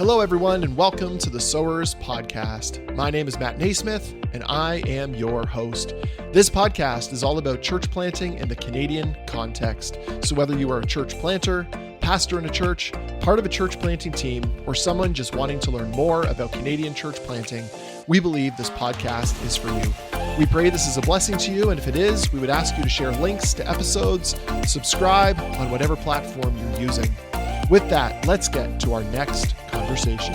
Hello, everyone, and welcome to the Sowers Podcast. My name is Matt Naismith, and I am your host. This podcast is all about church planting in the Canadian context. So whether you are a church planter, pastor in a church, part of a church planting team, or someone just wanting to learn more about Canadian church planting, we believe this podcast is for you. We pray this is a blessing to you, and if it is, we would ask you to share links to episodes, subscribe on whatever platform you're using. With that, let's get to our next conversation.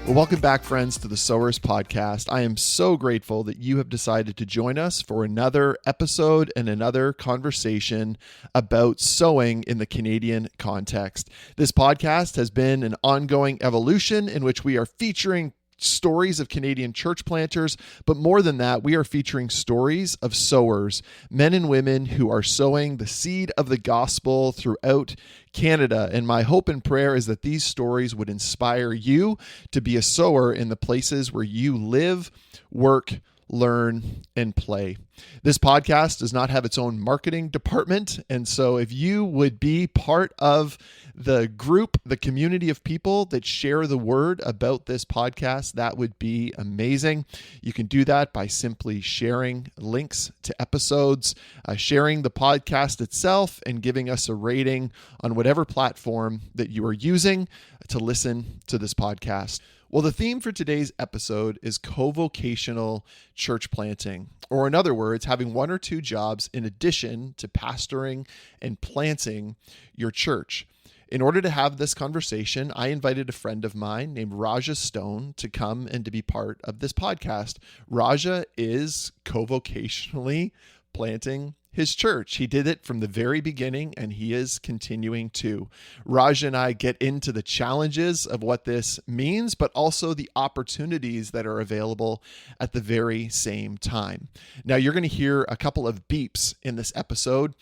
Well, welcome back, friends, to the Sowers Podcast. I am so grateful that you have decided to join us for another episode and another conversation about sowing in the Canadian context. This podcast has been an ongoing evolution in which we are featuring stories of Canadian church planters, but more than that, we are featuring stories of sowers, men and women who are sowing the seed of the gospel throughout Canada. And my hope and prayer is that these stories would inspire you to be a sower in the places where you live, work, learn, and play. This podcast does not have its own marketing department. And so if you would be part of the group, the community of people that share the word about this podcast, that would be amazing. You can do that by simply sharing links to episodes, sharing the podcast itself, and giving us a rating on whatever platform that you are using to listen to this podcast. Well, the theme for today's episode is co-vocational church planting, or in other words, having one or two jobs in addition to pastoring and planting your church. In order to have this conversation, I invited a friend of mine named Raja Stone to come and to be part of this podcast. Raja is co-vocationally planting his church. He did it from the very beginning, and he is continuing to. Raj and I get into the challenges of what this means, but also the opportunities that are available at the very same time. Now, you're going to hear a couple of beeps in this episode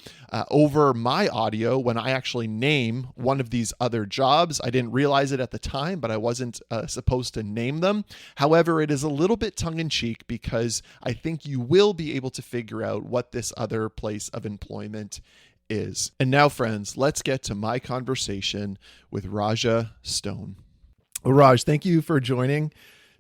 over my audio when I actually name one of these other jobs. I didn't realize it at the time, but I wasn't supposed to name them. However, it is a little bit tongue-in-cheek because I think you will be able to figure out what this other place of employment is. And now, friends, let's get to my conversation with Raja Stone. Well, Raj, thank you for joining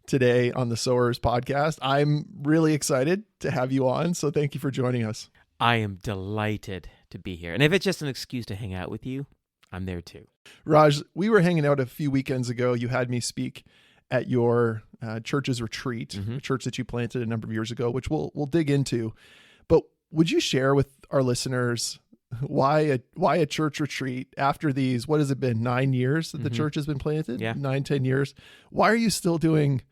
today on the Sowers Podcast. I'm really excited to have you on, so thank you for joining us. I am delighted to be here. And if it's just an excuse to hang out with you, I'm there too. Raj, we were hanging out a few weekends ago. You had me speak at your church's retreat, a church that you planted a number of years ago, which we'll dig into. But would you share with our listeners why a church retreat after these, what has it been, 9 years that the church has been planted? Yeah. 9-10 years. Why are you still doing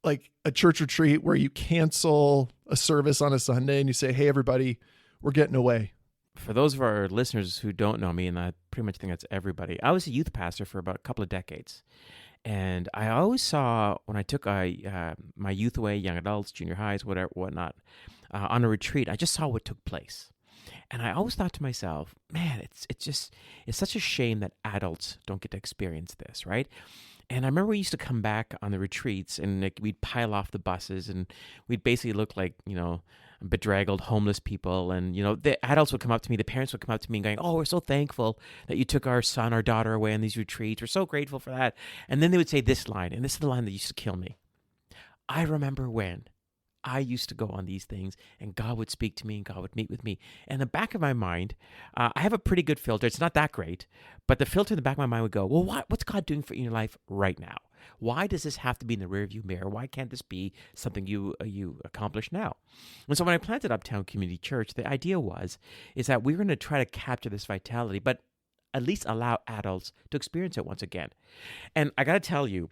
like a church retreat where you cancel a service on a Sunday and you say, hey, everybody, we're getting away? For those of our listeners who don't know me, and I pretty much think that's everybody, I was a youth pastor for about a couple of decades. And I always saw when I took my youth away, young adults, junior highs, whatnot, on a retreat, I just saw what took place. And I always thought to myself, man, it's such a shame that adults don't get to experience this, right? And I remember we used to come back on the retreats and we'd pile off the buses and we'd basically look like, bedraggled homeless people. And, the adults would come up to me, the parents would come up to me and going, oh, we're so thankful that you took our son, our daughter away on these retreats. We're so grateful for that. And then they would say this line, and this is the line that used to kill me. I remember when I used to go on these things and God would speak to me and God would meet with me. And in the back of my mind, I have a pretty good filter. It's not that great, but the filter in the back of my mind would go, well, what's God doing for you in your life right now? Why does this have to be in the rearview mirror? Why can't this be something you accomplish now? And so when I planted Uptown Community Church, the idea is that we were going to try to capture this vitality, but at least allow adults to experience it once again. And I got to tell you,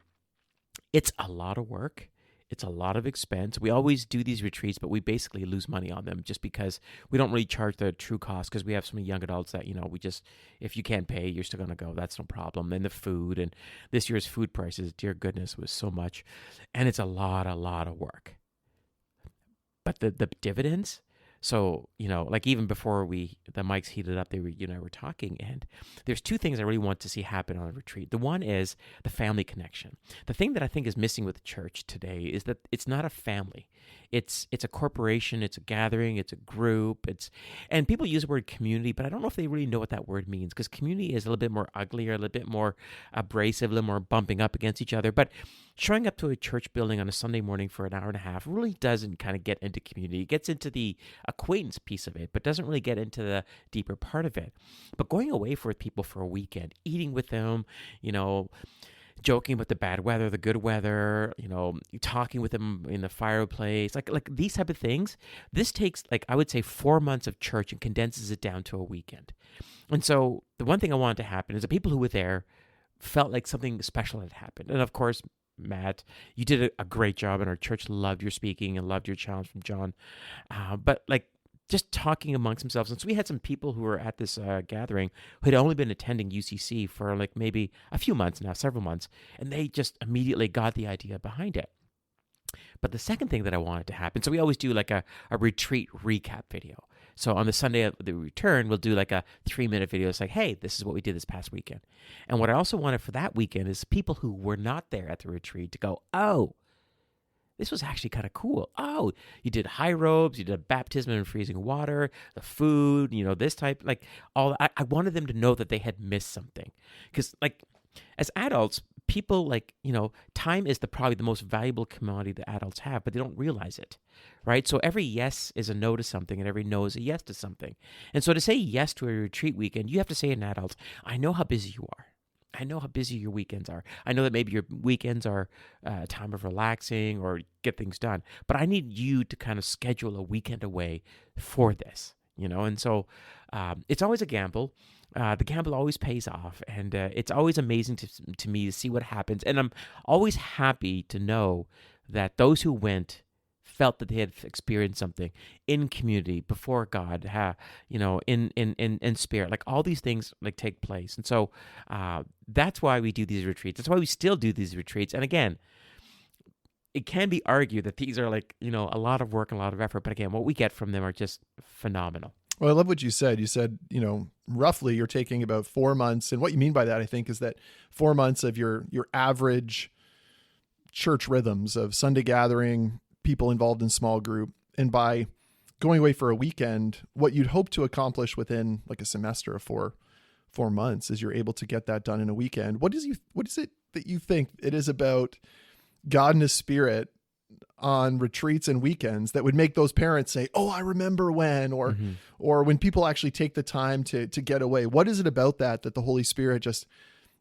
it's a lot of work. It's a lot of expense. We always do these retreats, but we basically lose money on them just because we don't really charge the true cost because we have so many young adults that, we just, if you can't pay, you're still going to go. That's no problem. And the food and this year's food prices, dear goodness, was so much. And it's a lot of work. But the dividends, So, like even before the mics heated up, you and I were talking, and there's two things I really want to see happen on a retreat. The one is the family connection. The thing that I think is missing with the church today is that it's not a family. It's a corporation, it's a gathering, it's a group, and people use the word community, but I don't know if they really know what that word means, because community is a little bit more uglier, a little bit more abrasive, a little more bumping up against each other. But showing up to a church building on a Sunday morning for an hour and a half really doesn't kind of get into community. It gets into the acquaintance piece of it, but doesn't really get into the deeper part of it. But going away with people for a weekend, eating with them, joking about the bad weather, the good weather, talking with them in the fireplace, like these type of things. This takes, I would say, 4 months of church and condenses it down to a weekend. And so the one thing I wanted to happen is the people who were there felt like something special had happened. And of course, Matt, you did a great job, and our church loved your speaking and loved your challenge from John. But just talking amongst themselves. And so we had some people who were at this gathering who had only been attending UCC for maybe a few months now, several months, and they just immediately got the idea behind it. But the second thing that I wanted to happen, so we always do a retreat recap video. So on the Sunday of the return, we'll do a 3-minute video. It's hey, this is what we did this past weekend. And what I also wanted for that weekend is people who were not there at the retreat to go, oh, this was actually kind of cool. Oh, you did high robes, you did baptism in freezing water, the food, this type, all. I wanted them to know that they had missed something. Because as adults, people time is probably the most valuable commodity that adults have, but they don't realize it, right? So every yes is a no to something, and every no is a yes to something. And so to say yes to a retreat weekend, you have to say in adults, I know how busy you are. I know how busy your weekends are. I know that maybe your weekends are a time of relaxing or get things done, but I need you to kind of schedule a weekend away for this, And so it's always a gamble. The gamble always pays off, and it's always amazing to me to see what happens. And I'm always happy to know that those who went felt that they had experienced something in community before God, in spirit, all these things take place. And so that's why we do these retreats. That's why we still do these retreats. And again, it can be argued that these are a lot of work and a lot of effort. But again, what we get from them are just phenomenal. Well, I love what you said. You said, roughly you're taking about 4 months. And what you mean by that, I think, is that 4 months of your average church rhythms of Sunday gathering, people involved in small group. And by going away for a weekend, what you'd hope to accomplish within a semester of 4 months is you're able to get that done in a weekend. What is it that you think it is about God and His Spirit on retreats and weekends that would make those parents say, oh, I remember when, or when people actually take the time to get away? What is it about that the Holy Spirit just,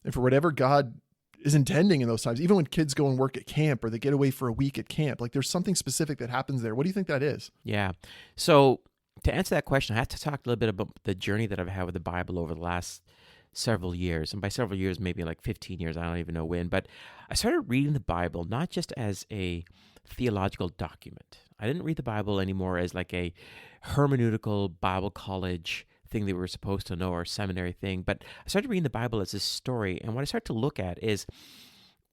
and for whatever God is intending in those times, even when kids go and work at camp or they get away for a week at camp, there's something specific that happens there. What do you think that is? Yeah. So to answer that question, I have to talk a little bit about the journey that I've had with the Bible over the last several years. And by several years, maybe 15 years, I don't even know when, but I started reading the Bible not just as a theological document. I didn't read the Bible anymore as a hermeneutical Bible college thing that we were supposed to know, or seminary thing, but I started reading the Bible as a story. And what I start to look at is,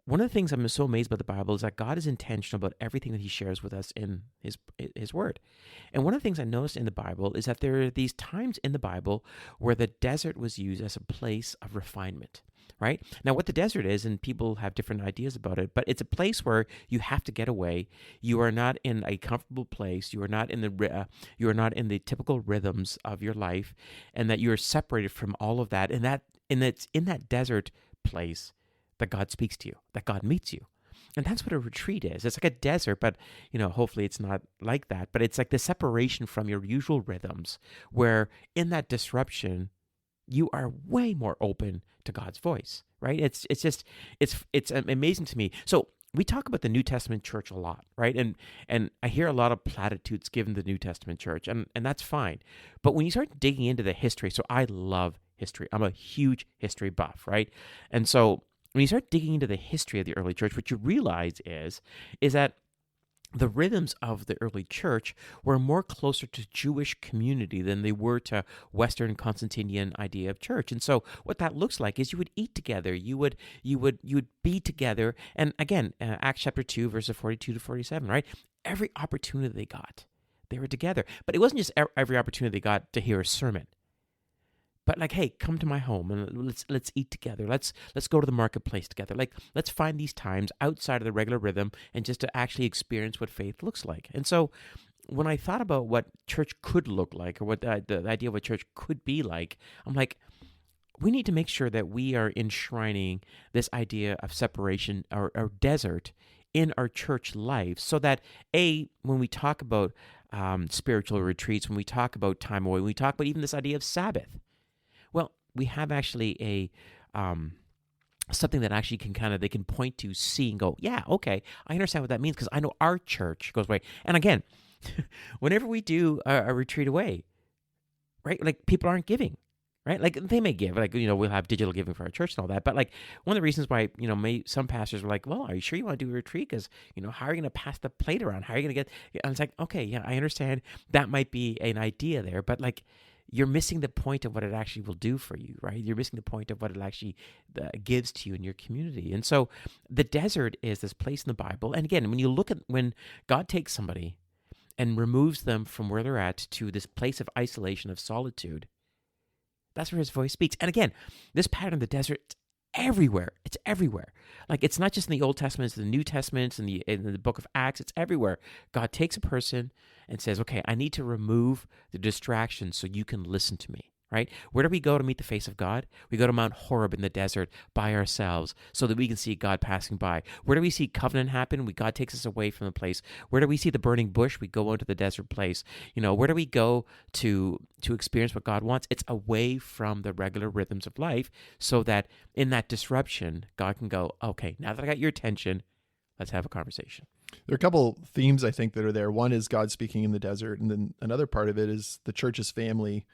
one of the things I'm so amazed about the Bible is that God is intentional about everything that He shares with us in His Word. And one of the things I noticed in the Bible is that there are these times in the Bible where the desert was used as a place of refinement. Right? Now, what the desert is, and people have different ideas about it, but it's a place where you have to get away. You are not in a comfortable place. You are not in the typical rhythms of your life, and that you are separated from all of that. And it's in that desert place that God speaks to you, that God meets you. And that's what a retreat is. It's like a desert, but hopefully it's not like that. But it's like the separation from your usual rhythms, where in that disruption, you are way more open to God's voice, right? It's amazing to me. So we talk about the New Testament church a lot, right? And I hear a lot of platitudes given the New Testament church, and that's fine. But when you start digging into the history, so I love history. I'm a huge history buff, right? And so when you start digging into the history of the early church, what you realize is that the rhythms of the early church were more closer to Jewish community than they were to Western Constantinian idea of church. And so what that looks like is you would eat together, you would be together. And again, Acts chapter 2, verses 42 to 47, right? Every opportunity They were together. But it wasn't just every opportunity they got to hear a sermon. But like, hey, come to my home and let's eat together. Let's go to the marketplace together. Like, let's find these times outside of the regular rhythm and just to actually experience what faith looks like. And so when I thought about what church could look like, or what the idea of what church could be like, I'm like, we need to make sure that we are enshrining this idea of separation or desert in our church life, so that when we talk about spiritual retreats, when we talk about time away, when we talk about even this idea of Sabbath, well, we have actually a something that actually they can point to, see, and go, yeah, okay, I understand what that means because I know our church goes away. And again, whenever we do a retreat away, right, like people aren't giving, right? Like they may give, like, we'll have digital giving for our church and all that. But like one of the reasons why, some pastors were like, well, are you sure you want to do a retreat? Because, how are you going to pass the plate around? How are you going to get, and it's like, okay, yeah, I understand that might be an idea there, but like, you're missing the point of what it actually will do for you, right? You're missing the point of what it actually gives to you in your community. And so the desert is this place in the Bible. And again, when God takes somebody and removes them from where they're at to this place of isolation, of solitude, that's where his voice speaks. And again, this pattern of the desert, everywhere. It's everywhere. Like, it's not just in the Old Testament, it's in the New Testament, in the book of Acts, it's everywhere. God takes a person and says, okay, I need to remove the distractions so you can listen to me, right? Where do we go to meet the face of God? We go to Mount Horeb in the desert by ourselves so that we can see God passing by. Where do we see covenant happen? God takes us away from the place. Where do we see the burning bush? We go into the desert place. Where do we go to experience what God wants? It's away from the regular rhythms of life, so that in that disruption, God can go, okay, now that I got your attention, let's have a conversation. There are a couple themes I think that are there. One is God speaking in the desert, and then another part of it is the church's family,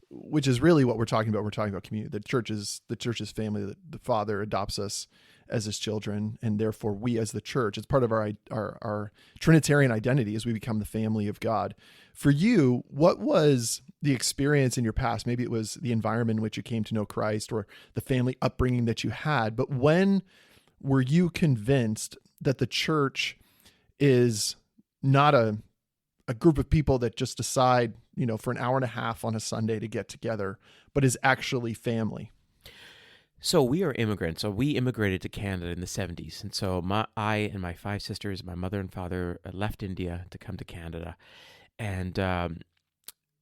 which is really what we're talking about. We're talking about community. The church's family. The Father adopts us as his children, and therefore we as the church, it's part of our Trinitarian identity as we become the family of God. For you, what was the experience in your past? Maybe it was the environment in which you came to know Christ, or the family upbringing that you had. But when were you convinced that the church is not a group of people that just decide, for an hour and a half on a Sunday to get together, but is actually family? So we are immigrants. So we immigrated to Canada in the 70s. And so I and my 5 sisters, my mother and father, left India to come to Canada. And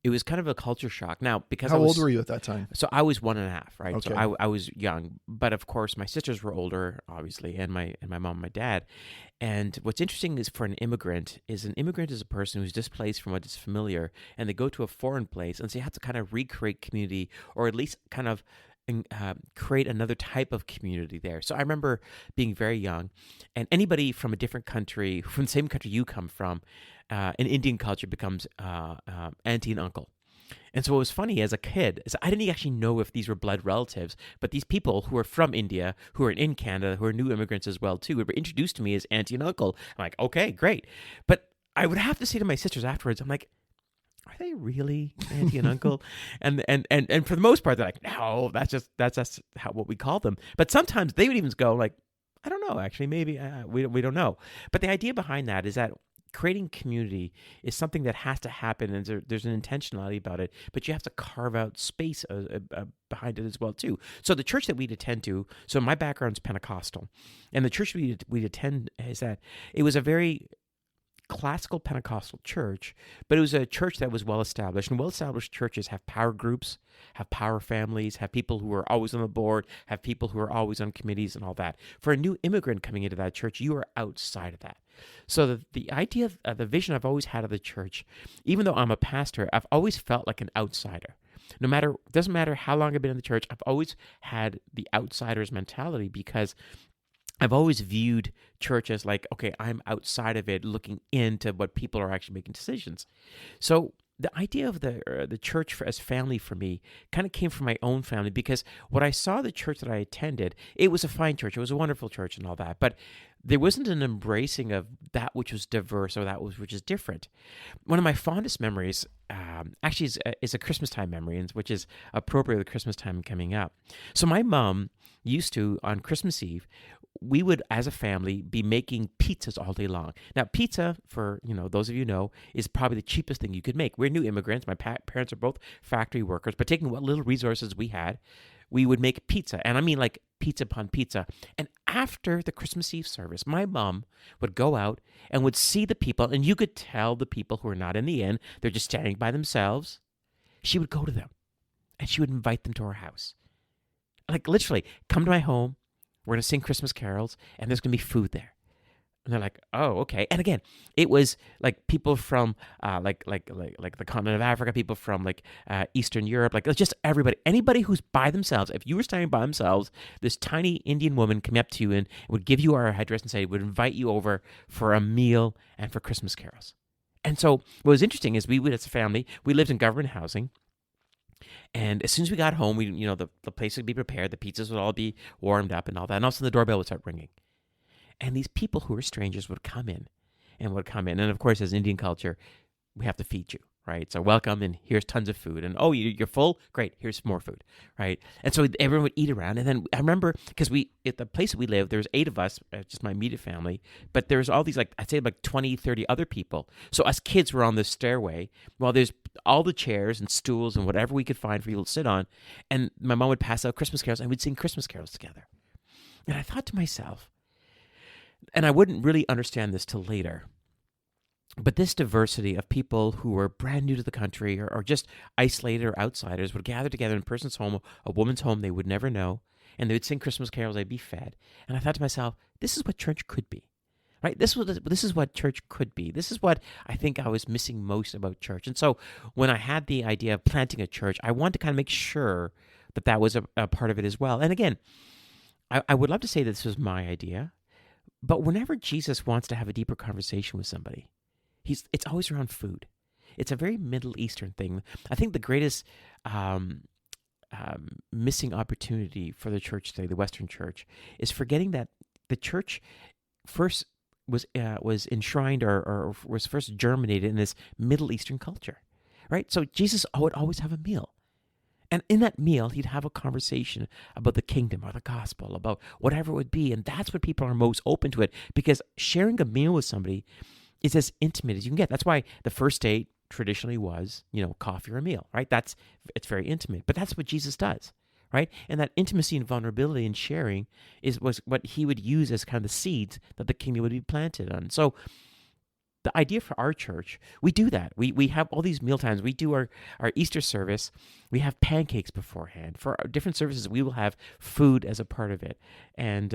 it was kind of a culture shock. Now, because How old were you at that time? So I was 1.5, right? Okay. So I was young. But of course, my sisters were older, obviously, and my mom and my dad. And what's interesting is, for an immigrant is a person who's displaced from what is familiar, and they go to a foreign place, and so you have to kind of recreate community, or at least kind of create another type of community there. So I remember being very young, and anybody from a different country, from the same country you come from, in Indian culture becomes auntie and uncle. And so what was funny as a kid is I didn't actually know if these were blood relatives, but these people who are from India, who are in Canada, who are new immigrants as well too, were introduced to me as auntie and uncle. I'm like, okay, great. But I would have to say to my sisters afterwards, I'm like, are they really auntie and uncle? And for the most part, they're like, no, that's what we call them. But sometimes they would even go like, I don't know, actually, maybe we don't know. But the idea behind that is that creating community is something that has to happen, and there's an intentionality about it, but you have to carve out space behind it as well too. So the church that we'd attend to, so my background's Pentecostal, and the church we'd attend is that it was a very classical Pentecostal church, but it was a church that was well established, and well-established churches have power groups, have power families, have people who are always on the board, have people who are always on committees and all that. For a new immigrant coming into that church, you are outside of that. So the idea of the vision I've always had of the church, even though I'm a pastor, I've always felt like an outsider. Doesn't matter how long I've been in the church, I've always had the outsider's mentality, because I've always viewed church as like, okay, I'm outside of it, looking into what people are actually making decisions. So the idea of the church as family for me kind of came from my own family, because what I saw the church that I attended, it was a fine church, it was a wonderful church and all that, but there wasn't an embracing of that which was diverse, or that which is different. One of my fondest memories actually is a Christmas time memory, which is appropriate with Christmas time coming up. So my mom used to, on Christmas Eve, we would, as a family, be making pizzas all day long. Now, pizza, for those of you know, is probably the cheapest thing you could make. We're new immigrants. My parents are both factory workers, but taking what little resources we had, we would make pizza. And I mean like pizza upon pizza. And after the Christmas Eve service, my mom would go out and would see the people, and you could tell the people who are not in the inn, they're just standing by themselves. She would go to them, and she would invite them to her house. Like literally, come to my home. We're going to sing Christmas carols, and there's going to be food there. And they're like, oh, okay. And again, it was like people from like the continent of Africa, people from like Eastern Europe, like just everybody, anybody who's by themselves. If you were standing by themselves, this tiny Indian woman came up to you and would give you our address and say, would invite you over for a meal and for Christmas carols. And so what was interesting is we would, as a family, we lived in government housing. And as soon as we got home, the place would be prepared, the pizzas would all be warmed up and all that. And all of a sudden the doorbell would start ringing. And these people who were strangers would come in. And of course, as Indian culture, we have to feed you, right? So welcome, and here's tons of food. And you're full? Great, here's more food, right? And so everyone would eat around. And then I remember, because at the place we lived, there was 8 of us, just my immediate family, but there was all these, I'd say 20, 30 other people. So us kids were on this stairway while there's all the chairs and stools and whatever we could find for people to sit on. And my mom would pass out Christmas carols, and we'd sing Christmas carols together. And I thought to myself, and I wouldn't really understand this till later, but this diversity of people who were brand new to the country or just isolated or outsiders would gather together in a person's home, a woman's home they would never know, and they would sing Christmas carols, they'd be fed. And I thought to myself, this is what church could be, right? This is what church could be. This is what I think I was missing most about church. And so when I had the idea of planting a church, I wanted to kind of make sure that was a part of it as well. And again, I would love to say that this was my idea, but whenever Jesus wants to have a deeper conversation with somebody, it's always around food. It's a very Middle Eastern thing. I think the greatest missing opportunity for the church today, the Western church, is forgetting that the church first was enshrined or was first germinated in this Middle Eastern culture, right? So Jesus would always have a meal. And in that meal, he'd have a conversation about the kingdom or the gospel, about whatever it would be. And that's when people are most open to it, because sharing a meal with somebody is as intimate as you can get. That's why the first date traditionally was, coffee or a meal, right? It's very intimate. But that's what Jesus does, right? And that intimacy and vulnerability and sharing was what he would use as kind of the seeds that the kingdom would be planted on. So the idea for our church, we do that. We have all these meal times. We do our Easter service. We have pancakes beforehand. For our different services, we will have food as a part of it. And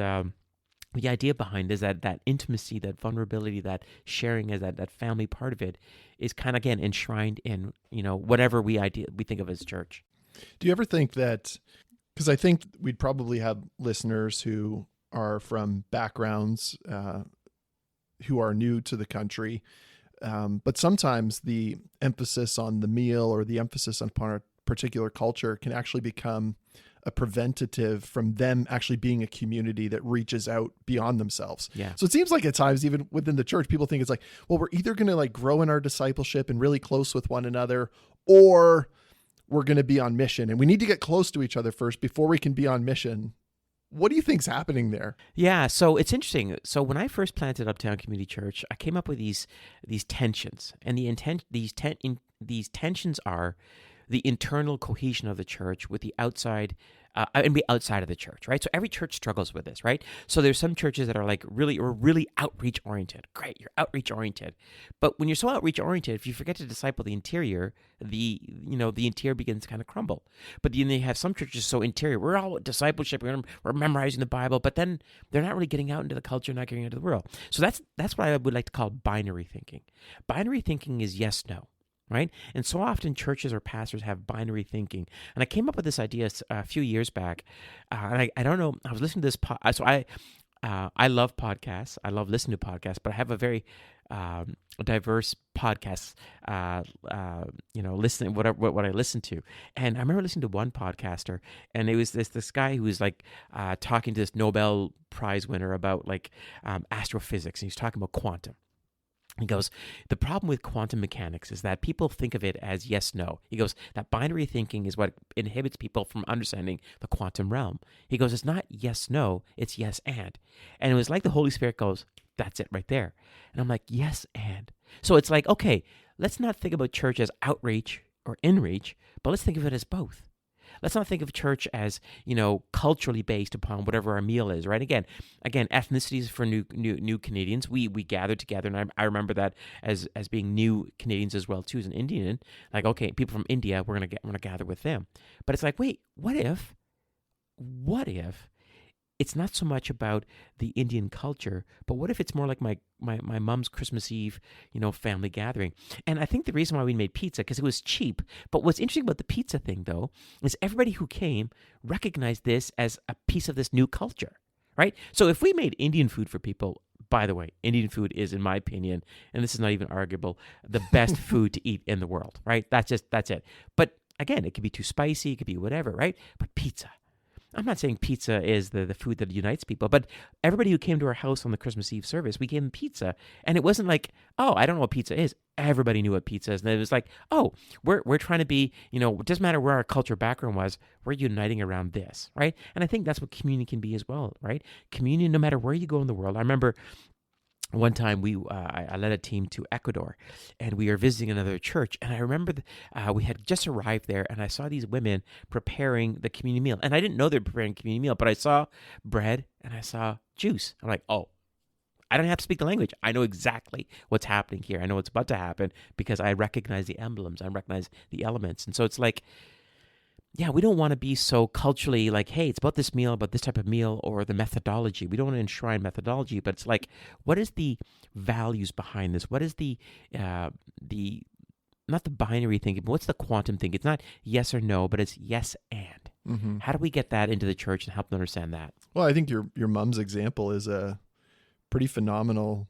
the idea behind is that intimacy, that vulnerability, that sharing as that family part of it is kind of, again, enshrined in, whatever we think of as church. Do you ever think that, because I think we'd probably have listeners who are from backgrounds who are new to the country. But sometimes the emphasis on the meal or the emphasis on a particular culture can actually become a preventative from them actually being a community that reaches out beyond themselves. Yeah. So it seems like at times, even within the church, people think it's like, well, we're either going to grow in our discipleship and really close with one another, or we're going to be on mission, and we need to get close to each other first before we can be on mission. What do you think's happening there? Yeah, so it's interesting. So when I first planted Uptown Community Church, I came up with these tensions, and these tensions are the internal cohesion of the church with the outside, and be outside of the church, right? So every church struggles with this, right? So there's some churches that are really outreach oriented. Great, you're outreach oriented, but when you're so outreach oriented, if you forget to disciple the interior, the interior begins to kind of crumble. But then they have some churches so interior, we're all discipleship, we're memorizing the Bible, but then they're not really getting out into the culture, not getting into the world. So that's what I would like to call binary thinking. Binary thinking is yes, no. Right? And so often churches or pastors have binary thinking. And I came up with this idea a few years back. And I don't know, I was listening to this. So I love podcasts. I love listening to podcasts, but I have a very diverse podcast, listening, what I listen to. And I remember listening to one podcaster, and it was this guy who was talking to this Nobel Prize winner about astrophysics. And he was talking about quantum. He goes, the problem with quantum mechanics is that people think of it as yes, no. He goes, that binary thinking is what inhibits people from understanding the quantum realm. He goes, it's not yes, no, it's yes, and. And it was like the Holy Spirit goes, that's it right there. And I'm like, yes, and. So it's like, okay, let's not think about church as outreach or inreach, but let's think of it as both. Let's not think of church as, culturally based upon whatever our meal is, right? Again, ethnicities for new Canadians. We gather together, and I remember that as being new Canadians as well too, as an Indian. Like, okay, people from India, we're gonna gather with them. But it's like, wait, what if it's not so much about the Indian culture, but what if it's more like my mom's Christmas Eve, family gathering? And I think the reason why we made pizza, because it was cheap. But what's interesting about the pizza thing, though, is everybody who came recognized this as a piece of this new culture, right? So if we made Indian food for people, by the way, Indian food is, in my opinion, and this is not even arguable, the best food to eat in the world, right? That's it. But again, it could be too spicy, it could be whatever, right? But pizza. I'm not saying pizza is the food that unites people, but everybody who came to our house on the Christmas Eve service, we gave them pizza. And it wasn't like, oh, I don't know what pizza is. Everybody knew what pizza is. And it was like, oh, we're trying to be, it doesn't matter where our culture background was, we're uniting around this, right? And I think that's what communion can be as well, right? Communion, no matter where you go in the world. I remember one time I led a team to Ecuador, and we were visiting another church. And I remember we had just arrived there, and I saw these women preparing the communion meal. And I didn't know they were preparing communion meal, but I saw bread and I saw juice. I'm like, oh, I don't have to speak the language. I know exactly what's happening here. I know what's about to happen because I recognize the emblems. I recognize the elements. And so it's like, yeah, we don't want to be so culturally like, hey, it's about this meal, about this type of meal, or the methodology. We don't want to enshrine methodology, but it's like, what is the values behind this? What is the not the binary thinking, but what's the quantum thinking? It's not yes or no, but it's yes and. Mm-hmm. How do we get that into the church and help them understand that? Well, I think your mom's example is a pretty phenomenal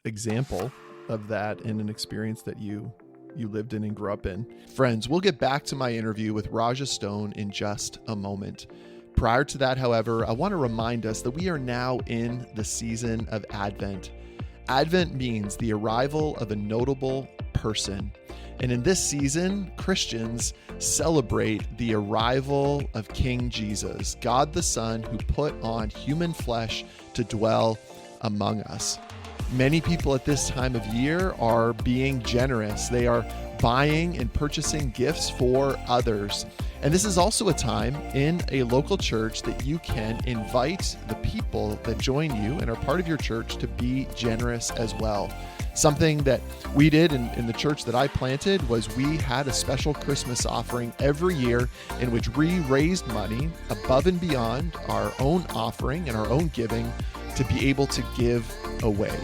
example of that in an experience that you lived in and grew up in. Friends, we'll get back to my interview with Raja Stone in just a moment. Prior to that, however, I want to remind us that we are now in the season of Advent. Advent means the arrival of a notable person. And in this season, Christians celebrate the arrival of King Jesus, God the Son, who put on human flesh to dwell among us. Many people at this time of year are being generous. They are buying and purchasing gifts for others. And this is also a time in a local church that you can invite the people that join you and are part of your church to be generous as well. Something that we did in the church that I planted was we had a special Christmas offering every year in which we raised money above and beyond our own offering and our own giving to be able to give away.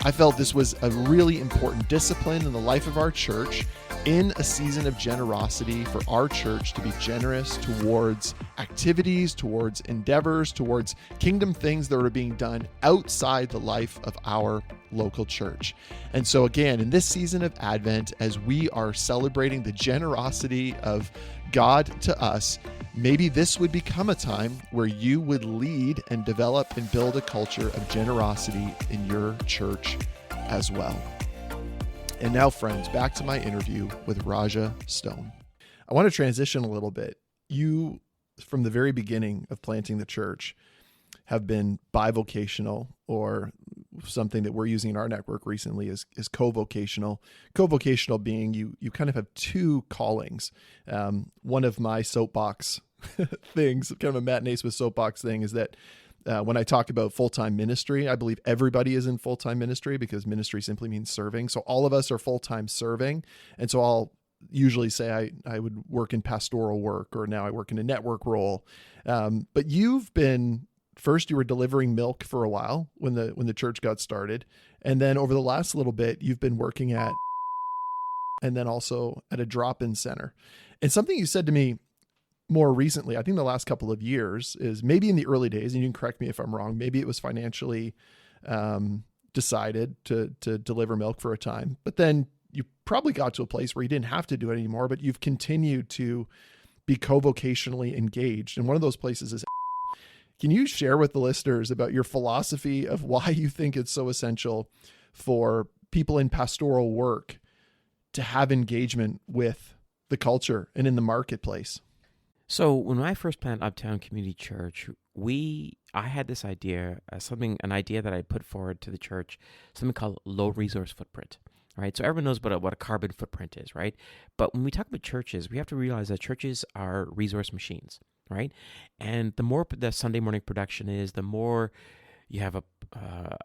I felt this was a really important discipline in the life of our church in a season of generosity for our church to be generous towards activities, towards endeavors, towards kingdom things that are being done outside the life of our local church. And so again, in this season of Advent, as we are celebrating the generosity of God to us, maybe this would become a time where you would lead and develop and build a culture of generosity in your church as well. And now, friends, back to my interview with Raja Stone. I want to transition a little bit. You, from the very beginning of planting the church, have been bivocational, or something that we're using in our network recently is co-vocational. Co-vocational being you kind of have two callings. One of my soapbox things, kind of a Matt Naismith soapbox thing, is that when I talk about full-time ministry, I believe everybody is in full-time ministry because ministry simply means serving. So all of us are full-time serving. And so I'll usually say I would work in pastoral work, or now I work in a network role. But you've been, first you were delivering milk for a while when the church got started. And then over the last little bit, you've been working at, and then also at a drop-in center. And something you said to me more recently, I think the last couple of years, is maybe in the early days, and you can correct me if I'm wrong, maybe it was financially decided to deliver milk for a time, but then you probably got to a place where you didn't have to do it anymore, but you've continued to be co-vocationally engaged. And one of those places is, can you share with the listeners about your philosophy of why you think it's so essential for people in pastoral work to have engagement with the culture and in the marketplace? So when I first planted Uptown Community Church, I had this idea, an idea that I put forward to the church, something called low resource footprint. Right, so everyone knows what a carbon footprint is, right? But when we talk about churches, we have to realize that churches are resource machines, right? And the more the Sunday morning production is, the more you have a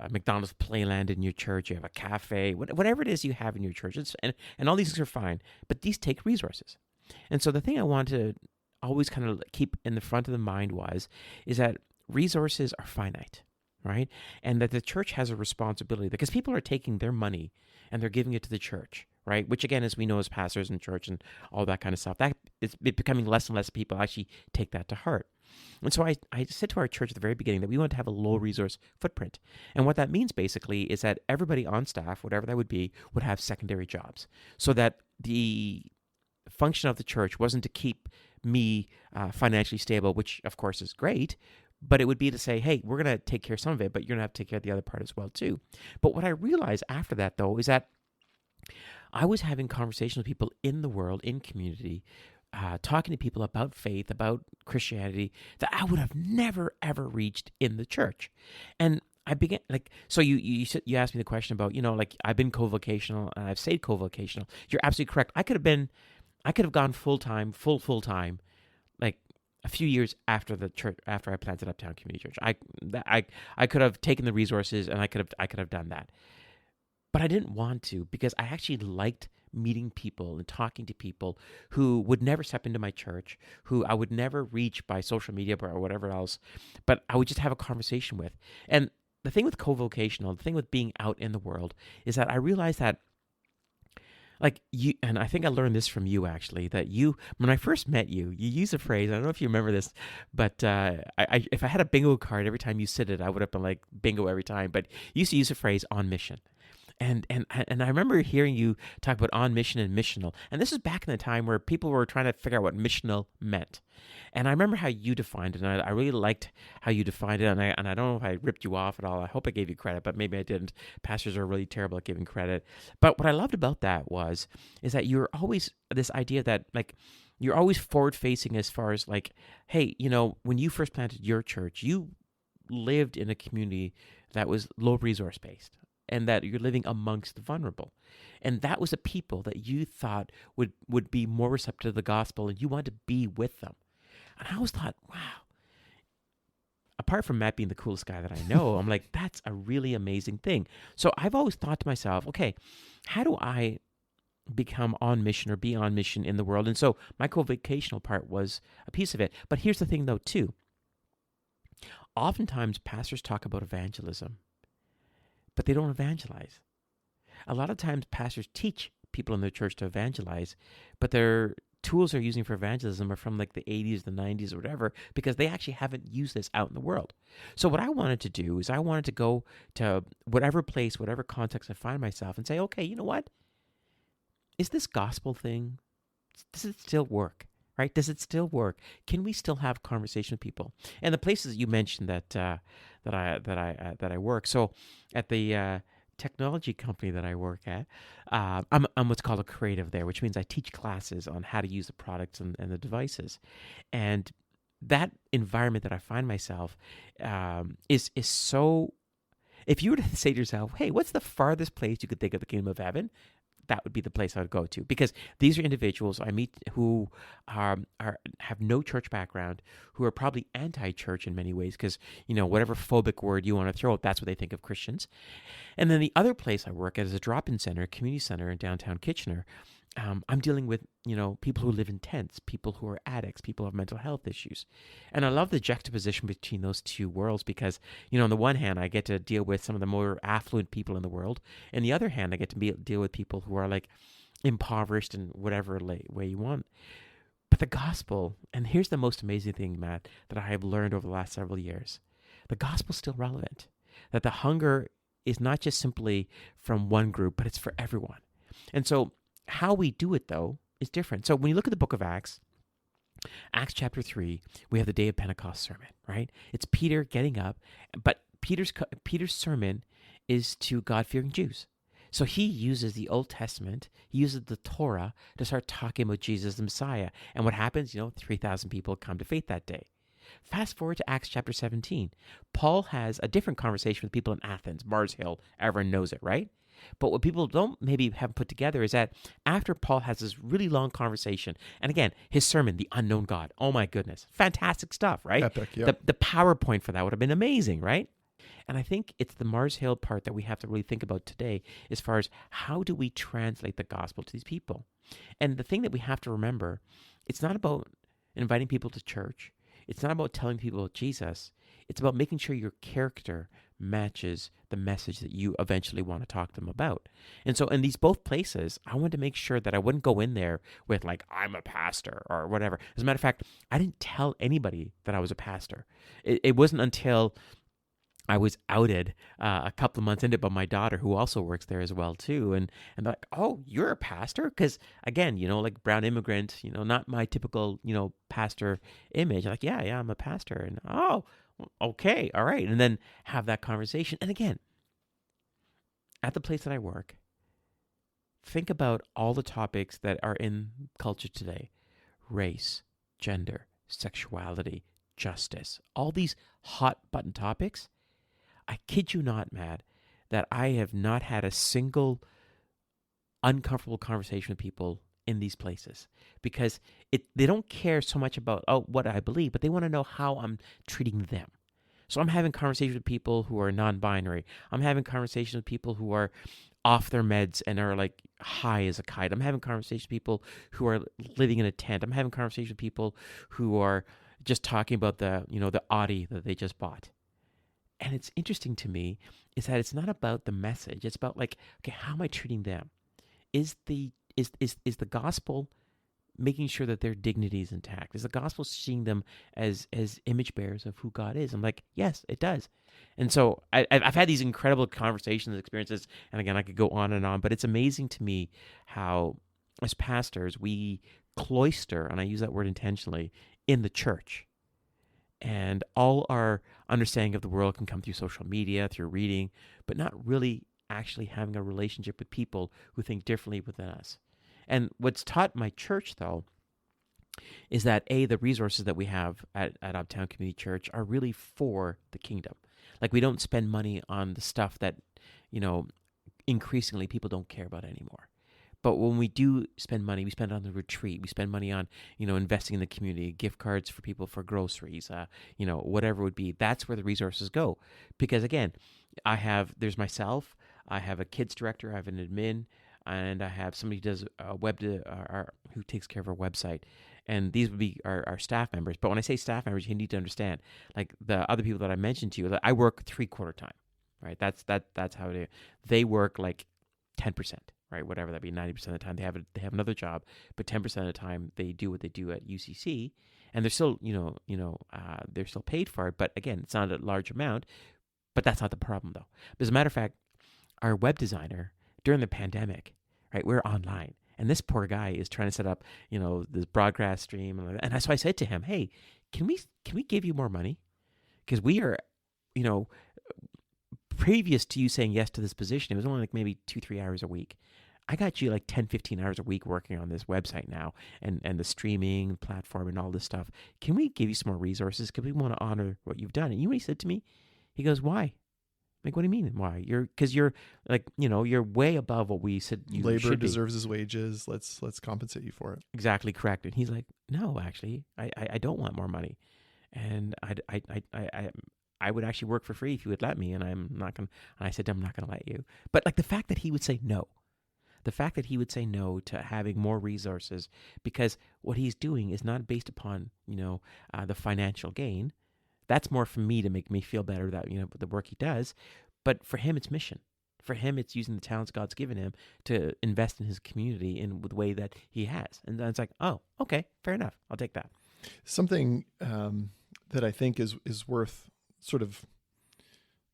McDonald's Playland in your church, you have a cafe, whatever it is you have in your church, and all these things are fine, but these take resources. And so the thing I want to always kind of keep in the front of the mind is that resources are finite, right? And that the church has a responsibility because people are taking their money and they're giving it to the church, right? Which again, as we know as pastors in church and all that kind of stuff, that it's becoming less and less people actually take that to heart. And so I said to our church at the very beginning that we want to have a low resource footprint. And what that means basically is that everybody on staff, whatever that would be, would have secondary jobs so that the function of the church wasn't to keep me financially stable, which of course is great, but it would be to say, hey, we're going to take care of some of it, but you're going to have to take care of the other part as well too. But what I realized after that though is that I was having conversations with people in the world, in community, talking to people about faith, about Christianity that I would have never ever reached in the church. And I began so you asked me the question about, I've been co-vocational and I've stayed co-vocational. You're absolutely correct. I could have gone full time, like a few years after the church, after I planted Uptown Community Church. I could have taken the resources and I could have done that. But I didn't want to because I actually liked meeting people and talking to people who would never step into my church, who I would never reach by social media or whatever else, but I would just have a conversation with. And the thing with co-vocational, the thing with being out in the world is that I realized that and I think I learned this from you actually, that when I first met you, you used a phrase, I don't know if you remember this, but if I had a bingo card, every time you said it, I would have been like bingo every time, but you used to use the phrase on mission. And I remember hearing you talk about on mission and missional. And this is back in the time where people were trying to figure out what missional meant. And I remember how you defined it, and I really liked how you defined it. And I don't know if I ripped you off at all. I hope I gave you credit, but maybe I didn't. Pastors are really terrible at giving credit. But what I loved about that is that you're always this idea that you're always forward facing as far as hey, when you first planted your church, you lived in a community that was low resource based, and that you're living amongst the vulnerable. And that was a people that you thought would be more receptive to the gospel, and you wanted to be with them. And I always thought, wow, apart from Matt being the coolest guy that I know, I'm like, that's a really amazing thing. So I've always thought to myself, okay, how do I become on mission or be on mission in the world? And so my co-vocational part was a piece of it. But here's the thing though, too. Oftentimes pastors talk about evangelism, but they don't evangelize. A lot of times pastors teach people in their church to evangelize, but their tools they're using for evangelism are from the 80s, the 90s, or whatever, because they actually haven't used this out in the world. So what I wanted to do is I wanted to go to whatever place, whatever context I find myself and say, okay, you know what? Is this gospel thing, does it still work? Right? Does it still work? Can we still have conversation with people? And the places you mentioned that I work. So at the technology company that I work at, I'm what's called a creative there, which means I teach classes on how to use the products and the devices. And that environment that I find myself is so. If you were to say to yourself, "Hey, what's the farthest place you could think of the kingdom of heaven?" That would be the place I would go to, because these are individuals I meet who have no church background, who are probably anti-church in many ways, because whatever phobic word you want to throw, that's what they think of Christians. And then the other place I work at is a drop-in center, a community center in downtown Kitchener. I'm dealing with people who live in tents, people who are addicts, people who have mental health issues, and I love the juxtaposition between those two worlds because on the one hand I get to deal with some of the more affluent people in the world, and the other hand I get to deal with people who are impoverished in whatever way you want. But the gospel, and here's the most amazing thing, Matt, that I have learned over the last several years: the gospel's still relevant. That the hunger is not just simply from one group, but it's for everyone. And so how we do it, though, is different. So when you look at the book of Acts chapter 3, we have the day of Pentecost sermon, right? It's Peter getting up, but Peter's sermon is to God-fearing Jews. So he uses the Old Testament, he uses the Torah to start talking about Jesus the Messiah. And what happens? 3,000 people come to faith that day. Fast forward to Acts chapter 17. Paul has a different conversation with people in Athens, Mars Hill. Everyone knows it, right? But what people don't maybe have put together is that after Paul has this really long conversation, and again, his sermon, The Unknown God, oh my goodness, fantastic stuff, right? Epic, yeah. The PowerPoint for that would have been amazing, right? And I think it's the Mars Hill part that we have to really think about today as far as how do we translate the gospel to these people. And the thing that we have to remember, it's not about inviting people to church. It's not about telling people about Jesus. It's about making sure your character matches the message that you eventually want to talk to them about. And so in these both places, I wanted to make sure that I wouldn't go in there with like, I'm a pastor or whatever. As a matter of fact, I didn't tell anybody that I was a pastor. It wasn't until I was outed a couple of months into it by my daughter, who also works there as well too, and like, oh, you're a pastor? Because again, like brown immigrant, not my typical, pastor image. Like, yeah, I'm a pastor, and oh, okay, all right, and then have that conversation. And again, at the place that I work, think about all the topics that are in culture today: race, gender, sexuality, justice, all these hot button topics. I kid you not, Matt, that I have not had a single uncomfortable conversation with people in these places, because they don't care so much about what I believe, but they want to know how I'm treating them. So I'm having conversations with people who are non-binary. I'm having conversations with people who are off their meds and are like high as a kite. I'm having conversations with people who are living in a tent. I'm having conversations with people who are just talking about the Audi that they just bought. And it's interesting to me is that it's not about the message. It's about like, okay, how am I treating them? Is the gospel making sure that their dignity is intact? Is the gospel seeing them as image bearers of who God is? I'm like, yes, it does. And so I've had these incredible conversations and experiences, and again, I could go on and on, but it's amazing to me how as pastors we cloister, and I use that word intentionally, in the church. And all our understanding of the world can come through social media, through reading, but not really actually having a relationship with people who think differently within us. And what's taught my church, though, is that, the resources that we have at Uptown Community Church are really for the kingdom. Like, we don't spend money on the stuff that, increasingly people don't care about anymore. But when we do spend money, we spend it on the retreat. We spend money on, investing in the community, gift cards for people for groceries, whatever it would be. That's where the resources go. Because again, there's myself, I have a kids director, I have an admin, and I have somebody who does who takes care of our website. And these would be our staff members. But when I say staff members, you need to understand, like the other people that I mentioned to you, that I work 3/4 time, right? That's how they work like 10%. Right, whatever that be, 90% of the time they have another job, but 10% of the time they do what they do at UCC, and they're still they're still paid for it. But again, it's not a large amount. But that's not the problem, though. As a matter of fact, our web designer during the pandemic, right, we're online, and this poor guy is trying to set up this broadcast stream, and so I said to him, hey, can we give you more money, because we are previous to you saying yes to this position, it was only like maybe 2-3 hours a week. I got you like 10-15 hours a week working on this website now, and the streaming platform and all this stuff. Can we give you some more resources? Because we want to honor what you've done. And you know what he said to me? He goes, why? Like, what do you mean, why? Because you're like, you're way above what we said you Labor should deserves his wages. Let's compensate you for it. Exactly correct. And he's like, no, actually, I don't want more money. And I would actually work for free if you would let me, and I'm not going to. And I said, I'm not going to let you. But like the fact that he would say no to having more resources, because what he's doing is not based upon, the financial gain. That's more for me to make me feel better that, the work he does. But for him, it's mission. For him, it's using the talents God's given him to invest in his community in the way that he has. And it's like, oh, okay, fair enough. I'll take that. Something that I think is worth sort of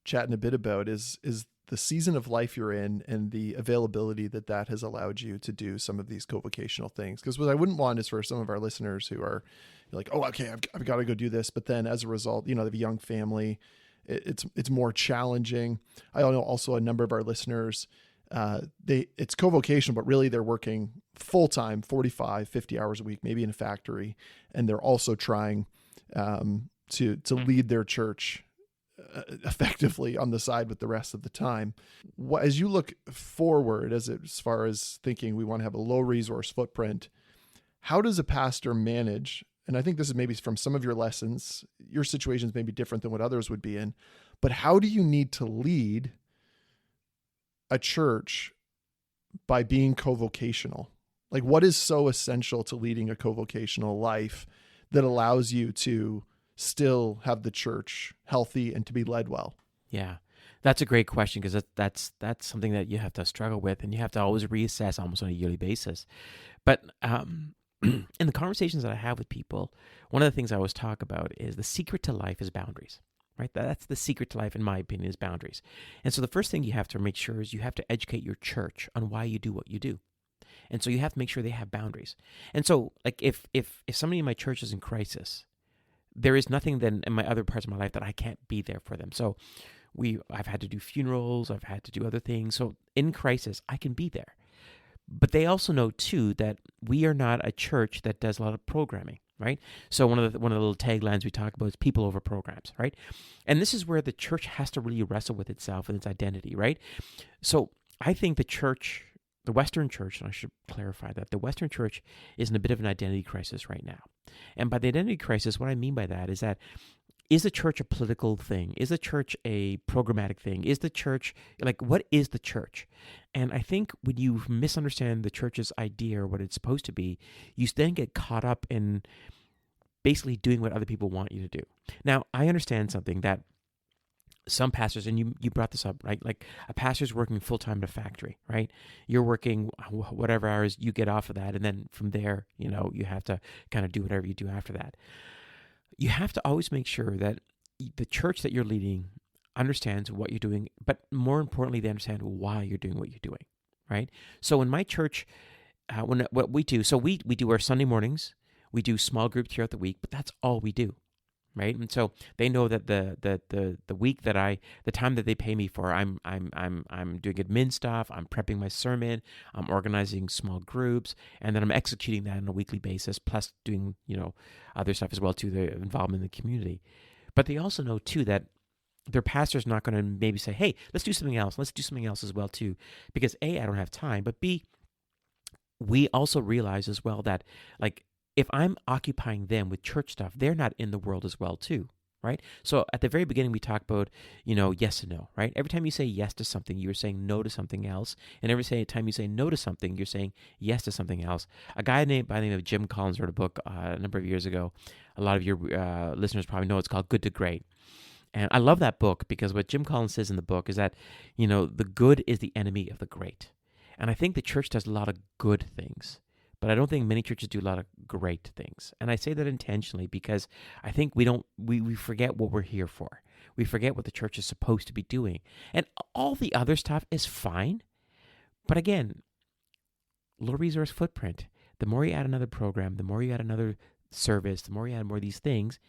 chatting a bit about is the season of life you're in and the availability that has allowed you to do some of these co-vocational things. Because what I wouldn't want is for some of our listeners who are like, oh, okay, I've got to go do this. But then as a result, they have a young family it's more challenging. I know also a number of our listeners, it's co-vocational, but really they're working full-time, 45, 50 hours a week, maybe in a factory. And they're also trying to lead their church effectively on the side with the rest of the time. As you look forward, as far as thinking we want to have a low resource footprint, how does a pastor manage? And I think this is maybe from some of your lessons, your situations may be different than what others would be in, but how do you need to lead a church by being co-vocational? Like, what is so essential to leading a co-vocational life that allows you to still have the church healthy and to be led well? Yeah, that's a great question, because that's something that you have to struggle with, and you have to always reassess almost on a yearly basis. But in the conversations that I have with people, one of the things I always talk about is the secret to life is boundaries. Right? That's the secret to life, in my opinion, is boundaries. And so the first thing you have to make sure is you have to educate your church on why you do what you do. And so you have to make sure they have boundaries. And so, like, if somebody in my church is in crisis, there is nothing then in my other parts of my life that I can't be there for them. So I've had to do funerals, I've had to do other things. So in crisis, I can be there. But they also know too that we are not a church that does a lot of programming, right? So one of the little taglines we talk about is people over programs, right? And this is where the church has to really wrestle with itself and its identity, right? So I think the Western church, and I should clarify that, the Western church is in a bit of an identity crisis right now. And by the identity crisis, what I mean by that is the church a political thing? Is the church a programmatic thing? Is the church, like, what is the church? And I think when you misunderstand the church's idea or what it's supposed to be, you then get caught up in basically doing what other people want you to do. Now, I understand something that some pastors, and you brought this up, right? Like, a pastor's working full-time at a factory, right? You're working whatever hours you get off of that, and then from there, you have to kind of do whatever you do after that. You have to always make sure that the church that you're leading understands what you're doing, but more importantly, they understand why you're doing what you're doing, right? So in my church, what we do, so we do our Sunday mornings, we do small groups throughout the week, but that's all we do, right? And so they know that the week that the time that they pay me for, I'm doing admin stuff, I'm prepping my sermon, I'm organizing small groups, and then I'm executing that on a weekly basis, plus doing other stuff as well too, the involvement in the community. But they also know too that their pastor's not going to maybe say, hey, let's do something else as well too, because A, I don't have time, but B, we also realize as well that, like, if I'm occupying them with church stuff, they're not in the world as well too, right? So at the very beginning, we talk about, yes and no, right? Every time you say yes to something, you're saying no to something else. And every time you say no to something, you're saying yes to something else. A guy by the name of Jim Collins wrote a book a number of years ago. A lot of your listeners probably know it's called Good to Great. And I love that book because what Jim Collins says in the book is that, the good is the enemy of the great. And I think the church does a lot of good things, but I don't think many churches do a lot of great things. And I say that intentionally because I think we forget what we're here for. We forget what the church is supposed to be doing. And all the other stuff is fine. But again, low resource footprint. The more you add another program, the more you add another service, the more you add more of these things,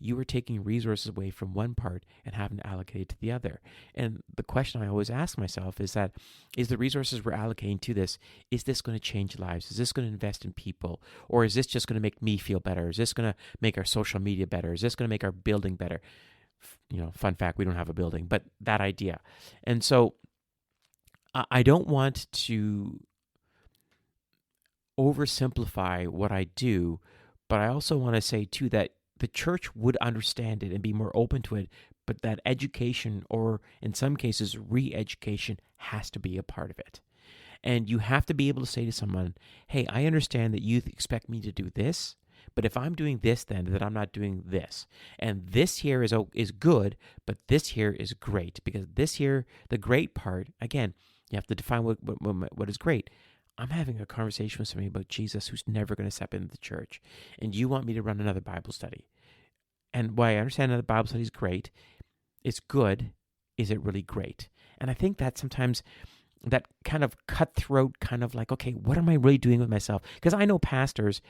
you are taking resources away from one part and having to allocate it to the other. And the question I always ask myself is the resources we're allocating to this, is this going to change lives? Is this going to invest in people? Or is this just going to make me feel better? Is this going to make our social media better? Is this going to make our building better? Fun fact, we don't have a building, but that idea. And so I don't want to oversimplify what I do, but I also want to say too that the church would understand it and be more open to it, but that education, or in some cases re-education, has to be a part of it. And you have to be able to say to someone, hey, I understand that you expect me to do this, but if I'm doing this, then that I'm not doing this. And this here is good, but this here is great, because this here, the great part, again, you have to define what is great. I'm having a conversation with somebody about Jesus who's never going to step into the church, and you want me to run another Bible study. And while I understand that the Bible study is great, it's good, is it really great? And I think that sometimes that kind of cutthroat kind of like, okay, what am I really doing with myself? Because I know pastors,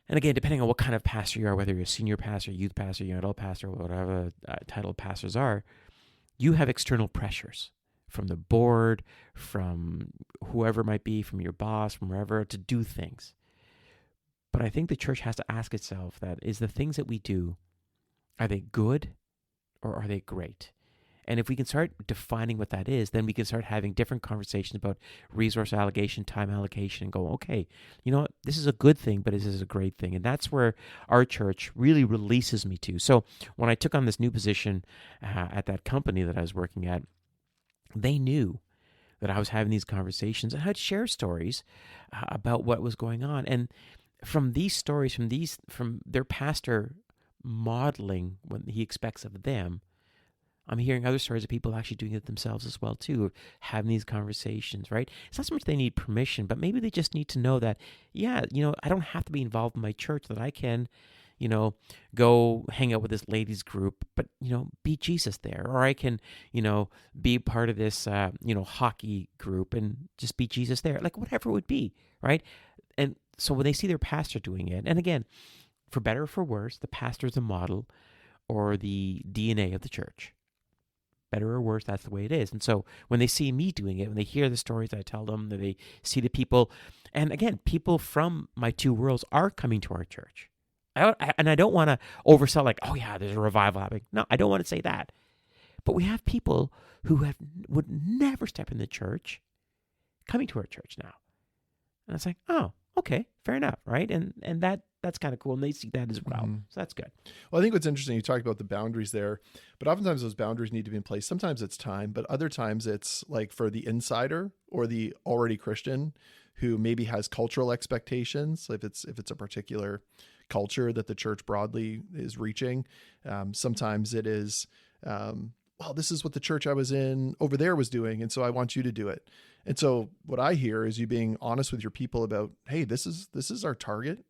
And again, depending on what kind of pastor you are, whether you're a senior pastor, youth pastor, young adult pastor, whatever title pastors are, you have external pressures from the board, from whoever it might be, from your boss, from wherever, to do things. But I think the church has to ask itself that, is the things that we do, are they good or are they great? And if we can start defining what that is, then we can start having different conversations about resource allocation, time allocation, and go, okay, you know what, this is a good thing, but this is a great thing. And that's where our church really releases me to. So when I took on this new position at that company that I was working at, they knew that I was having these conversations, and I'd share stories about what was going on. And from these stories, from their pastor modeling what he expects of them, I'm hearing other stories of people actually doing it themselves as well, too, having these conversations, right? It's not so much they need permission, but maybe they just need to know that, yeah, I don't have to be involved in my church, that I can, go hang out with this ladies group, but, be Jesus there. Or I can, be part of this, hockey group and just be Jesus there. Like whatever it would be, right? And so when they see their pastor doing it, and again, for better or for worse, the pastor is the model or the DNA of the church. Better or worse, that's the way it is. And so when they see me doing it, when they hear the stories that I tell them, that they see the people, and again, people from my two worlds are coming to our church. I don't want to oversell like, oh yeah, there's a revival happening. No, I don't want to say that. But we have people who would never step in the church coming to our church now. And it's like, oh, okay, fair enough, right? And that's kind of cool, and they see that as well. Mm-hmm. So that's good. Well, I think what's interesting, you talked about the boundaries there, but oftentimes those boundaries need to be in place. Sometimes it's time, but other times it's like for the insider or the already Christian who maybe has cultural expectations. If it's a particular culture that the church broadly is reaching, sometimes it is, well, this is what the church I was in over there was doing, and so I want you to do it. And so what I hear is you being honest with your people about, hey, this is our target.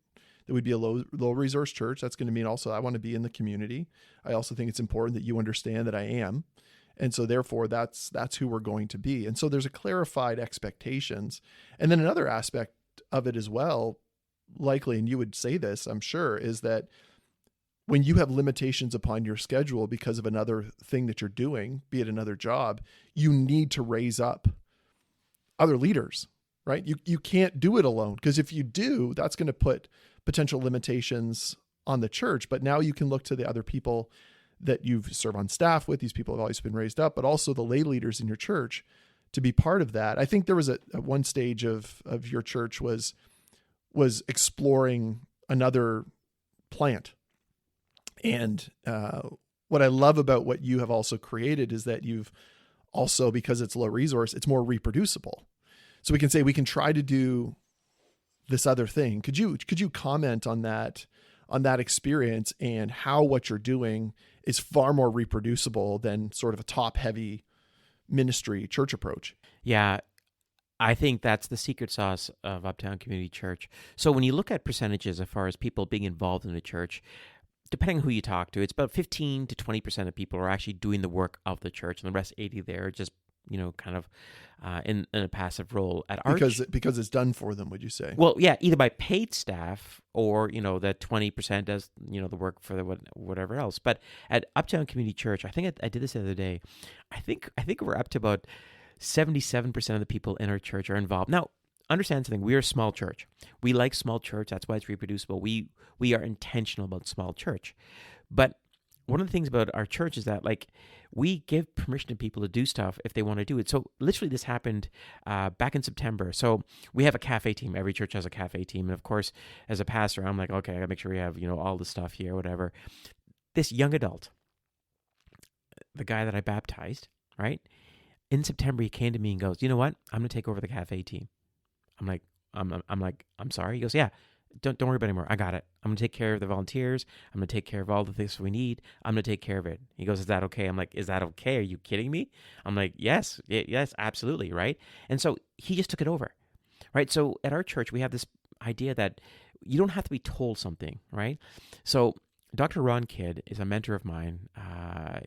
That would be a low resource church. That's going to mean also I want to be in the community. I also think it's important that you understand that I am. And so therefore that's who we're going to be. And so there's a clarified expectations. And then another aspect of it as well, likely, and you would say this, I'm sure, is that when you have limitations upon your schedule because of another thing that you're doing, be it another job, you need to raise up other leaders, right? You can't do it alone, because if you do, that's going to put potential limitations on the church. But now you can look to the other people that you've served on staff with. These people have always been raised up, but also the lay leaders in your church to be part of that. I think there was at one stage of your church was exploring another plant. And what I love about what you have also created is that you've also, because it's low resource, it's more reproducible. So we can say we can try to do this other thing. Could you comment on that experience and how what you're doing is far more reproducible than sort of a top-heavy ministry church approach? Yeah, I think that's the secret sauce of Uptown Community Church. So when you look at percentages as far as people being involved in the church, depending on who you talk to, it's about 15 to 20% of people are actually doing the work of the church, and the rest 80 there just kind of in a passive role at our because it's done for them. Would you say? Well, yeah, either by paid staff or that 20% does the work for the whatever else. But at Uptown Community Church, I think I did this the other day. I think we're up to about 77% of the people in our church are involved. Now, understand something. We are a small church. We like small church. That's why it's reproducible. We are intentional about small church. But one of the things about our church is that we give permission to people to do stuff if they want to do it. So literally this happened back in September. So we have a cafe team. Every church has a cafe team. And of course, as a pastor, I'm like, okay, I got to make sure we have, all the stuff here, whatever. This young adult, the guy that I baptized, right? In September, he came to me and goes, you know what? I'm going to take over the cafe team. I'm like, I'm sorry. He goes, yeah, don't worry about it anymore. I got it. I'm going to take care of the volunteers. I'm going to take care of all the things we need. I'm going to take care of it. He goes, is that okay? I'm like, is that okay? Are you kidding me? I'm like, yes, absolutely. Right. And so he just took it over. Right. So at our church, we have this idea that you don't have to be told something. Right. So Dr. Ron Kidd is a mentor of mine.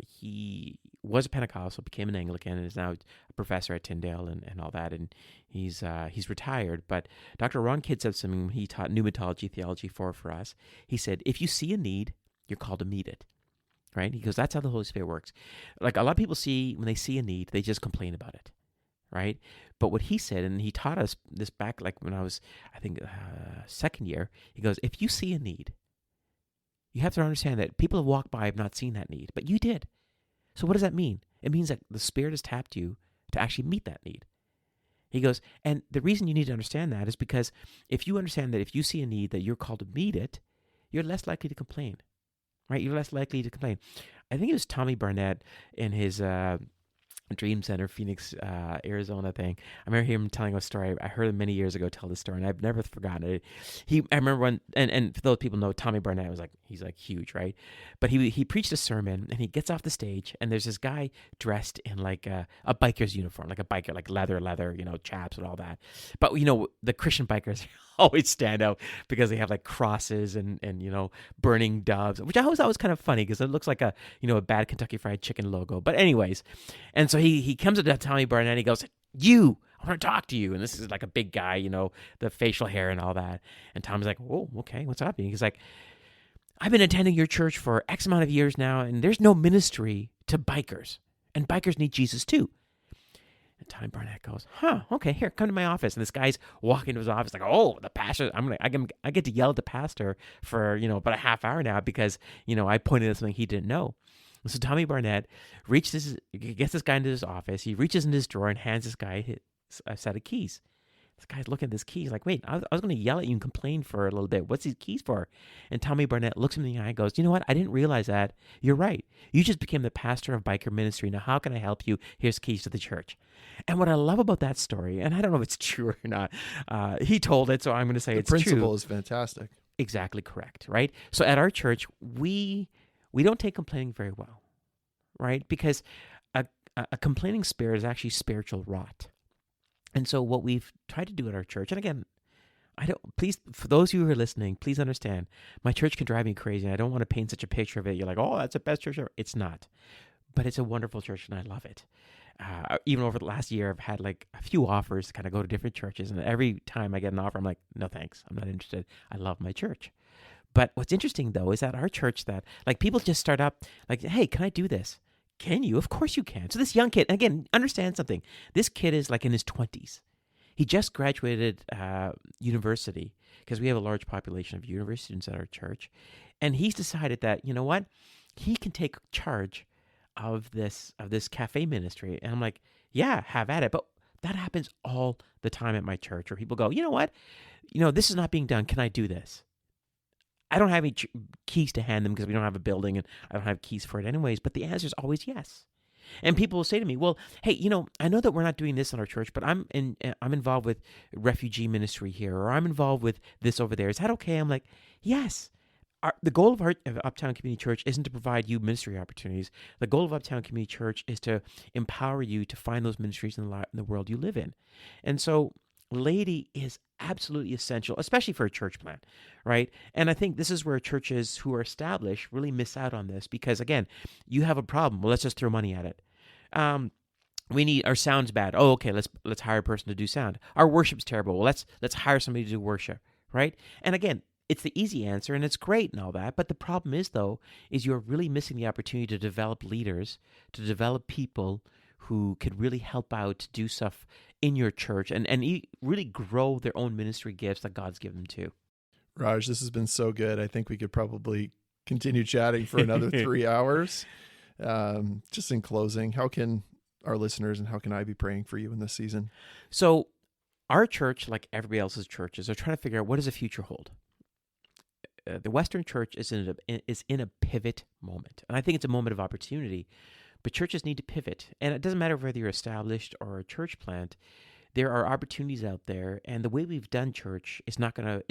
He was a Pentecostal, became an Anglican, and is now a professor at Tyndale and all that. And he's retired. But Dr. Ron Kidd said something he taught pneumatology theology for us. He said, if you see a need, you're called to meet it. Right? He goes, that's how the Holy Spirit works. Like a lot of people when they see a need, they just complain about it. Right? But what he said, and he taught us this back like when I was, I think, second year, he goes, if you see a need, you have to understand that people have walked by have not seen that need, but you did. So what does that mean? It means that the Spirit has tapped you to actually meet that need. He goes, and the reason you need to understand that is because if you understand that if you see a need that you're called to meet it, you're less likely to complain. Right? You're less likely to complain. I think it was Tommy Barnett in his Dream Center, Phoenix, Arizona thing. I remember him telling a story. I heard him many years ago tell this story, and I've never forgotten it. I remember when, and for those people know, Tommy Barnett was he's huge, right? But he preached a sermon, and he gets off the stage, and there's this guy dressed in like a biker's uniform, like a biker, like leather, chaps and all that. But the Christian bikers always stand out because they have like crosses and burning doves, which I always thought was kind of funny because it looks like a bad Kentucky Fried Chicken logo. But anyways, and so he comes up to Tommy Barnett and he goes, I want to talk to you. And this is like a big guy, the facial hair and all that. And Tommy's like, oh, okay, what's up? And he's like, I've been attending your church for X amount of years now, and there's no ministry to bikers. And bikers need Jesus too. And Tommy Barnett goes, okay, here, come to my office. And this guy's walking to his office like, oh, the pastor, I get to yell at the pastor for, about a half hour now because, I pointed at something he didn't know. And so Tommy Barnett gets this guy into his office. He reaches in his drawer and hands this guy a set of keys. This guy's looking at this keys like, wait, I was going to yell at you and complain for a little bit. What's these keys for? And Tommy Barnett looks him in the eye and goes, you know what? I didn't realize that. You're right. You just became the pastor of biker ministry. Now, how can I help you? Here's keys to the church. And what I love about that story, and I don't know if it's true or not, he told it, so I'm going to say it's true. The principle is fantastic. Exactly correct, right? So at our church, we don't take complaining very well, right? Because a complaining spirit is actually spiritual rot. And so what we've tried to do at our church, and again, please, for those of you who are listening, please understand, my church can drive me crazy. And I don't want to paint such a picture of it. You're like, oh, that's the best church ever. It's not. But it's a wonderful church, and I love it. Even over the last year, I've had like a few offers to kind of go to different churches. And every time I get an offer, I'm like, no, thanks. I'm not interested. I love my church. But what's interesting, though, is that our church that, like, people just start up, like, hey, can I do this? Can you? Of course you can. So this young kid, again, understand something. This kid is like in his 20s. He just graduated university because we have a large population of university students at our church. And he's decided that, you know what? He can take charge of this cafe ministry. And I'm like, yeah, have at it. But that happens all the time at my church where people go, you know what? This is not being done. Can I do this? I don't have any keys to hand them because we don't have a building and I don't have keys for it anyways, but the answer is always yes. And people will say to me, well, hey, I know that we're not doing this in our church, but I'm involved with refugee ministry here, or I'm involved with this over there. Is that okay? I'm like, yes. The goal of Uptown Community Church isn't to provide you ministry opportunities. The goal of Uptown Community Church is to empower you to find those ministries in the world you live in. And so laity is absolutely essential, especially for a church plant, right? And I think this is where churches who are established really miss out on this because, again, you have a problem. Well, let's just throw money at it. Our sound's bad. Oh, okay, let's hire a person to do sound. Our worship's terrible. Well, let's hire somebody to do worship, right? And again, it's the easy answer and it's great and all that. But the problem is, though, is you're really missing the opportunity to develop leaders, to develop people who could really help out to do stuff in your church and really grow their own ministry gifts that God's given them to. Raj, this has been so good. I think we could probably continue chatting for another 3 hours. Just in closing, how can our listeners and how can I be praying for you in this season? So our church, like everybody else's churches, are trying to figure out what does the future hold. The Western church is in a pivot moment. And I think it's a moment of opportunity. But churches need to pivot. And it doesn't matter whether you're established or a church plant. There are opportunities out there, and the way we've done church is not gonna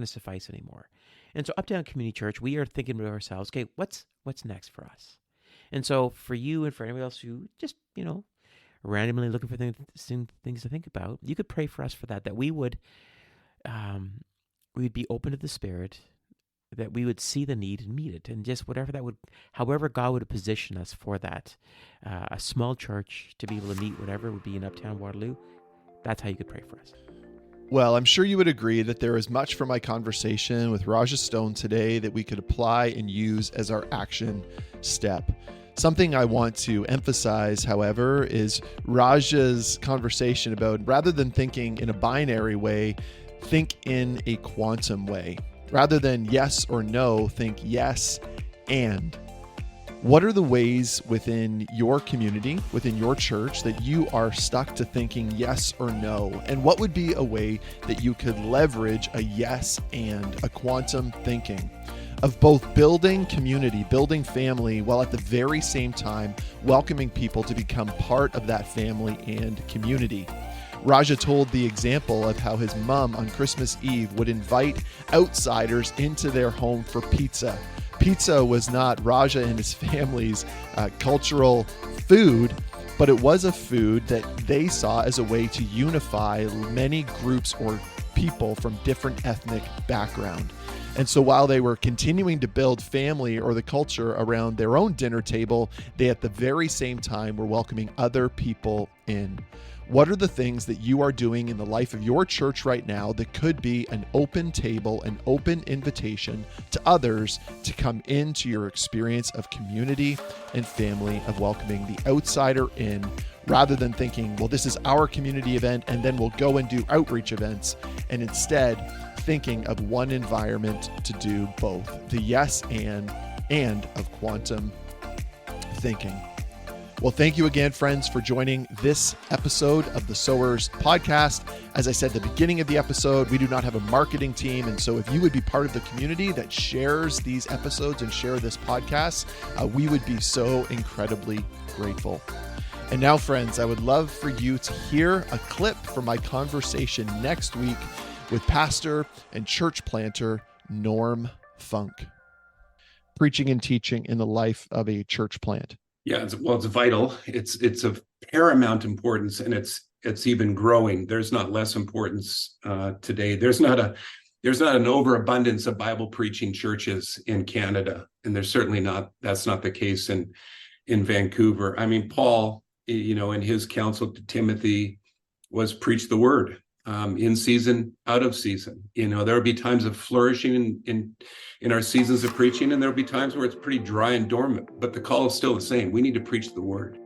suffice anymore. And so Uptown Community Church, we are thinking to ourselves, okay, what's next for us? And so for you and for anybody else who just, randomly looking for things to think about, you could pray for us for that we would we'd be open to the Spirit, that we would see the need and meet it, and just however God would position us for that. A small church to be able to meet whatever would be in Uptown Waterloo. That's how you could pray for us. Well, I'm sure you would agree that there is much from my conversation with Raja Stone today that we could apply and use as our action step. Something I want to emphasize, however, is Raja's conversation about, rather than thinking in a binary way, think in a quantum way. Rather than yes or no, think yes and. What are the ways within your community, within your church, that you are stuck to thinking yes or no? And what would be a way that you could leverage a yes and, a quantum thinking of both building community, building family, while at the very same time welcoming people to become part of that family and community? Raja told the example of how his mom on Christmas Eve would invite outsiders into their home for pizza. Pizza was not Raja and his family's cultural food, but it was a food that they saw as a way to unify many groups or people from different ethnic background. And so while they were continuing to build family or the culture around their own dinner table, they at the very same time were welcoming other people in. What are the things that you are doing in the life of your church right now that could be an open table, an open invitation to others to come into your experience of community and family, of welcoming the outsider in, rather than thinking, well, this is our community event and then we'll go and do outreach events, and instead thinking of one environment to do both, the yes and of quantum thinking. Well, thank you again, friends, for joining this episode of the Sowers Podcast. As I said at the beginning of the episode, we do not have a marketing team. And so if you would be part of the community that shares these episodes and share this podcast, we would be so incredibly grateful. And now, friends, I would love for you to hear a clip from my conversation next week with pastor and church planter Norm Funk. Preaching and teaching in the life of a church plant. Yeah, it's vital. It's of paramount importance, and it's even growing. There's not less importance today. There's not an overabundance of Bible preaching churches in Canada, and that's not the case in Vancouver. I mean, Paul, in his counsel to Timothy was preach the word. In season, out of season. There will be times of flourishing in our seasons of preaching, and there will be times where it's pretty dry and dormant, but the call is still the same. We need to preach the word.